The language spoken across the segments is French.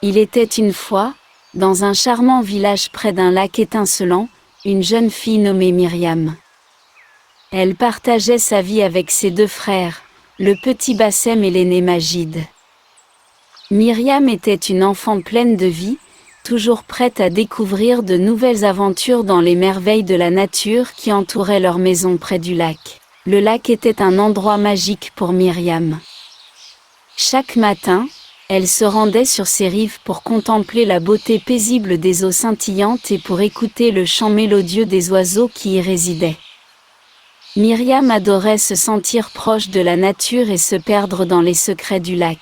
Il était une fois, dans un charmant village près d'un lac étincelant, une jeune fille nommée Myriam. Elle partageait sa vie avec ses deux frères, le petit Bassem et l'aîné Majid. Myriam était une enfant pleine de vie, toujours prête à découvrir de nouvelles aventures dans les merveilles de la nature qui entouraient leur maison près du lac. Le lac était un endroit magique pour Myriam. Chaque matin, elle se rendait sur ses rives pour contempler la beauté paisible des eaux scintillantes et pour écouter le chant mélodieux des oiseaux qui y résidaient. Myriam adorait se sentir proche de la nature et se perdre dans les secrets du lac.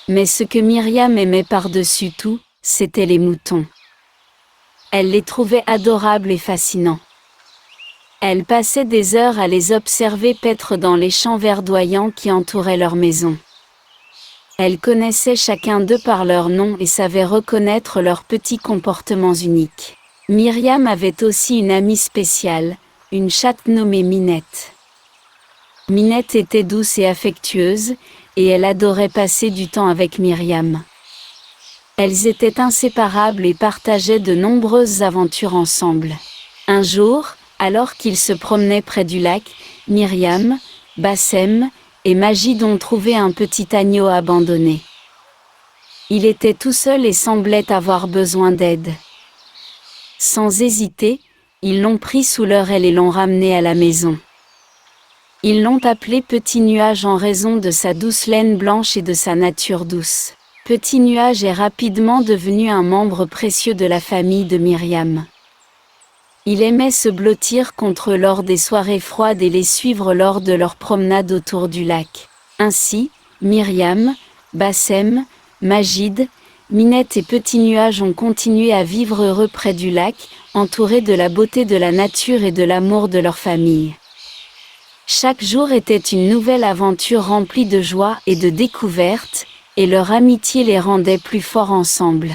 Mais ce que Myriam aimait par-dessus tout, c'étaient les moutons. Elle les trouvait adorables et fascinants. Elle passait des heures à les observer paître dans les champs verdoyants qui entouraient leur maison. Elle connaissait chacun d'eux par leur nom et savait reconnaître leurs petits comportements uniques. Myriam avait aussi une amie spéciale, une chatte nommée Minette. Minette était douce et affectueuse, et elle adorait passer du temps avec Myriam. Elles étaient inséparables et partageaient de nombreuses aventures ensemble. Un jour, alors qu'ils se promenaient près du lac, Myriam, Bassem et Majid ont trouvé un petit agneau abandonné. Il était tout seul et semblait avoir besoin d'aide. Sans hésiter, ils l'ont pris sous leur aile et l'ont ramené à la maison. Ils l'ont appelé Petit Nuage en raison de sa douce laine blanche et de sa nature douce. Petit Nuage est rapidement devenu un membre précieux de la famille de Myriam. Il aimait se blottir contre eux lors des soirées froides et les suivre lors de leurs promenades autour du lac. Ainsi, Myriam, Bassem, Majid, Minette et Petit Nuage ont continué à vivre heureux près du lac, entourés de la beauté de la nature et de l'amour de leur famille. Chaque jour était une nouvelle aventure remplie de joie et de découvertes, et leur amitié les rendait plus forts ensemble.